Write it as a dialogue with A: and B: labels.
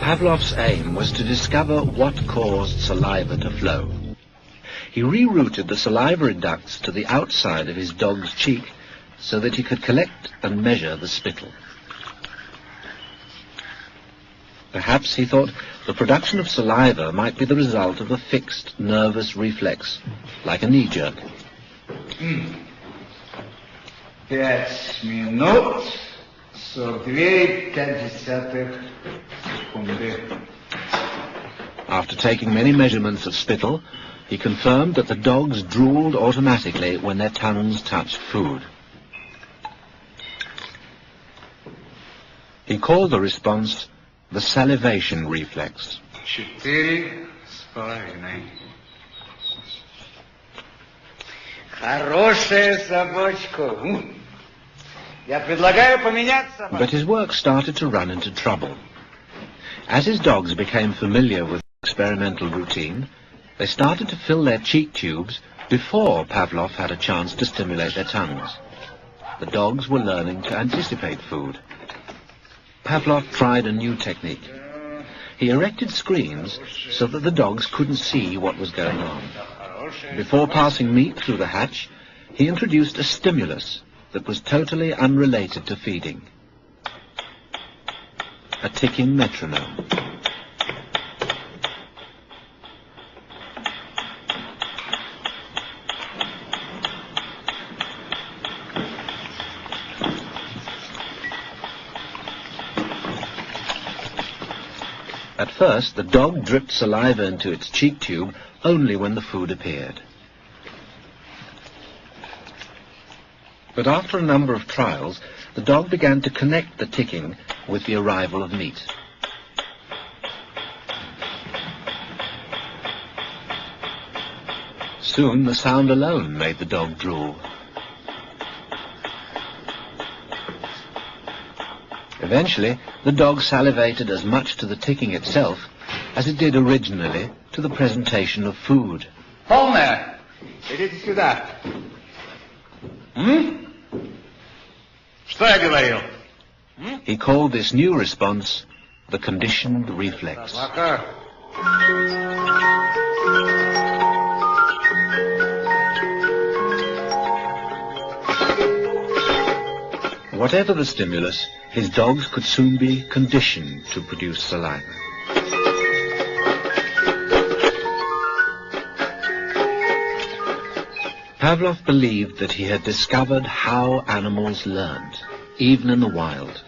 A: Pavlov's aim was to discover what caused saliva to flow. He rerouted the salivary ducts to the outside of his dog's cheek so that he could collect and measure the spittle. Perhaps, he thought, the production of saliva might be the result of a fixed nervous reflex, like a knee jerk.
B: 5 минут 42,5 секунды.
A: After taking many measurements of spittle, he confirmed that the dogs drooled automatically when their tongues touched food. He called the response the salivation reflex.
B: 4,5. Хорошая собачка. Я предлагаю поменять собаку.
A: But his work started to run into trouble. As his dogs became familiar with the experimental routine, they started to fill their cheek tubes before Pavlov had a chance to stimulate their tongues. The dogs were learning to anticipate food. Pavlov tried a new technique. He erected screens so that the dogs couldn't see what was going on. Before passing meat through the hatch, he introduced a stimulus that was totally unrelated to feeding. A ticking metronome. At first, the dog dripped saliva into its cheek tube only when the food appeared. But after a number of trials, the dog began to connect the ticking with the arrival of meat. Soon the sound alone made the dog drool. Eventually, the dog salivated as much to the ticking itself as it did originally to the presentation of food.
B: Полная. Идите сюда. Что я говорил?
A: He called this new response the conditioned reflex. Whatever the stimulus, his dogs could soon be conditioned to produce saliva. Pavlov believed that he had discovered how animals learned, even in the wild.